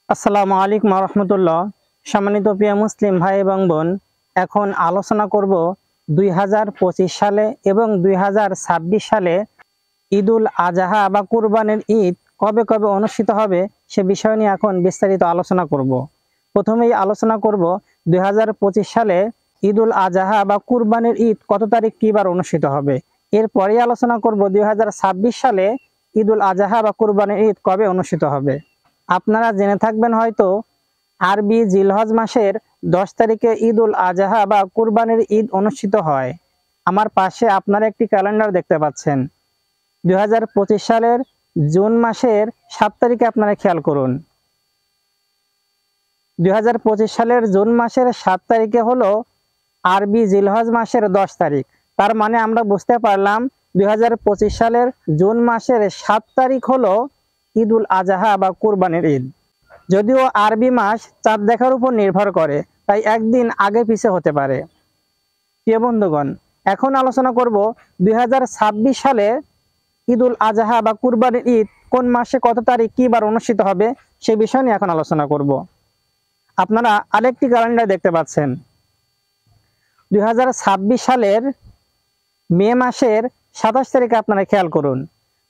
আসসালামু আলাইকুম রহমতুল্লাহ। সম্মানিত প্রিয় মুসলিম ভাই এবং বোন, এখন আলোচনা করব 2025 সালে এবং 2026 সালে ঈদুল আজহা বা কুরবানির ঈদ কবে কবে অনুষ্ঠিত হবে সে বিষয় নিয়ে এখন বিস্তারিত আলোচনা করব। প্রথমেই আলোচনা করব 2025 সালে ঈদুল আজহা বা কুরবানির ঈদ কত তারিখ কী বার অনুষ্ঠিত হবে। এরপরেই আলোচনা করব 2026 সালে ঈদুল আজহা বা কুরবানির ঈদ কবে অনুষ্ঠিত হবে। আপনারা জেনে থাকবেন হয়তো আরবি জিলহজ মাসের 10 তারিখে ঈদুল আজহা বা কুরবানির ঈদ অনুষ্ঠিত হয়। আমার পাশে আপনারা একটি ক্যালেন্ডার দেখতে পাচ্ছেন। 2025 সালের জুন মাসের 7 তারিখে আপনারা খেয়াল করুন। 2025 সালের জুন মাসের 7 তারিখে হলো আরবি জিলহজ মাসের 10 তারিখ। তার মানে আমরা বুঝতে পারলাম 2025 সালের জুন মাসের 7 তারিখ হলো ঈদুল আজহা বা কুরবানির ঈদ। যদিও আরবি মাস চাঁদ দেখার উপর নির্ভর করে, তাই একদিন আগে পিছে হতে পারে। প্রিয় বন্ধুগণ, এখন আলোচনা করব 2026 সালে ঈদুল আজহা বা কুরবানির ঈদ কোন মাসে কত তারিখ কী বার অনুষ্ঠিত হবে সে বিষয় নিয়ে এখন আলোচনা করব। আপনারা আরেকটি ক্যালেন্ডার দেখতে পাচ্ছেন। 2026 সালের মে মাসের 27 তারিখে আপনারা খেয়াল করুন।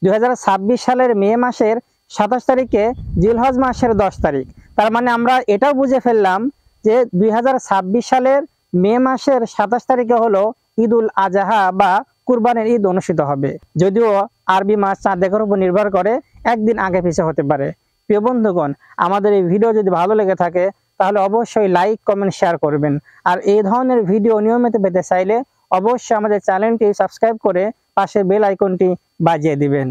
2026 সালের মে মাসের 27 তারিখে জিলহজ মাসের 10 তারিখ। তার মানে আমরা এটাও বুঝে ফেললাম যে 2026 সালের মে মাসের 27 তারিখে হলো ঈদুল আজহা বা কুরবানির ঈদ অনুষ্ঠিত হবে। যদিও আরবি মাস চাঁদ দেখার উপর নির্ভর করে, একদিন আগে পিছিয়ে হতে পারে। প্রিয় বন্ধুগণ, আমাদের এই ভিডিও যদি ভালো লেগে থাকে তাহলে অবশ্যই লাইক, কমেন্ট, শেয়ার করবেন। আর এই ধরনের ভিডিও নিয়মিত পেতে চাইলে অবশ্যই আমাদের চ্যানেলটি সাবস্ক্রাইব করে পাশে বেল আইকনটি বাজিয়ে দিবেন।